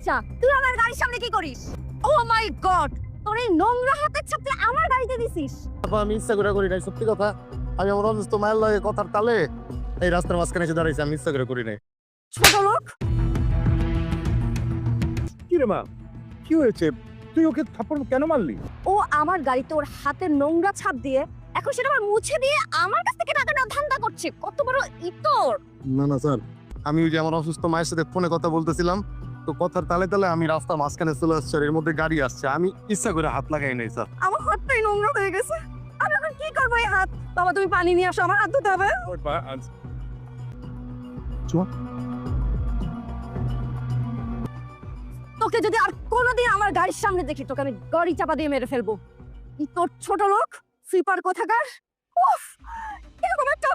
বাচ্চা, তুই আমার গাড়ির সামনে কি করিস? ও মাই গড, তোর এই নোংরা হাতের ছাপ তুই আমার গাড়িতে দিছিস? আপা আমি ইচ্ছা করে করি নাই, সত্যি কথা। আমি আমার অসুস্থ মায়ের লগে কথার তালে এই রাস্তার মাঝখানে এসে দাঁড়াইছি, আমি ইচ্ছা করে করি নাই। ছোট লোক। কি রে মা, কি হয়েছে? তুই ওকে থাপ্পড় কেন মারলি? ও আমার গাড়িতে ওর হাতের নোংরা ছাপ দিয়ে এখন সেটা আমার মুছে দিয়ে আমার কাছ থেকে টাকা নেওয়ার ধান্দা করছে। কত বড় ইতর! না না স্যার, আমি ওই যে আমার অসুস্থ মায়ের সাথে ফোনে কথা বলতেছিলাম, তো কথার তালে তালে আমি রাস্তার মাঝখানে চলে আসছি, আর এর মধ্যে গাড়ি আসছে, আমি ইচ্ছা করে হাত লাগাই নাই স্যার। আমার হাতটাই নোংরা হয়ে গেছে। আমি এখন কি করবো এই হাত? বাবা তুমি পানি নিয়ে আসো, আমার হাত ধুতে হবে। তোকে যদি আর কোনোদিন আমার গাড়ির সামনে দেখি তোকে আমি গাড়ি চাপা দিয়ে মেরে ফেলবো। তোর ছোট লোক সুইপার কোথাকার। উফ, এরকম একটা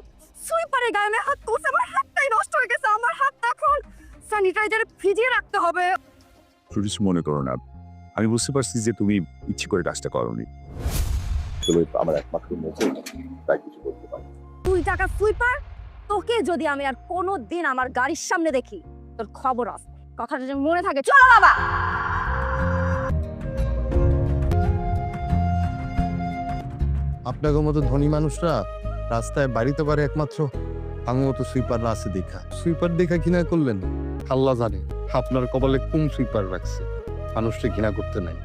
সুইপারের গায়ে আমি হাত তুলছে, আমার হাতটাই নষ্ট হয়ে গেছে। আমার হাতটা এখন স্যানিটাইজারে ভিজিয়ে রাখতে হবে। কিছু মনে করো না, আমি বুঝতে পারছি যে তুমি ইচ্ছে করে কাজটা করোনি। তবে আমার একমাত্র মেয়ে, তাই কিছু করতে পারি। তুই টাকা সুইপার, তোকে যদি আমি আর কোনোদিন আমার গাড়ির সামনে দেখি তোর খবর আছে। কথাটা যেন মনে থাকে। চলো বাবা। আপনাদের মতো ধনী মানুষরা রাস্তায় বাড়িতে পারে একমাত্র আমার মতো সুইপাররা আছে দেখা। সুইপার দেখা ঘৃণা করলেন, আল্লাহ জানে আপনার কপালে কোন সুইপার রাখছে। মানুষকে ঘৃণা করতে নাই।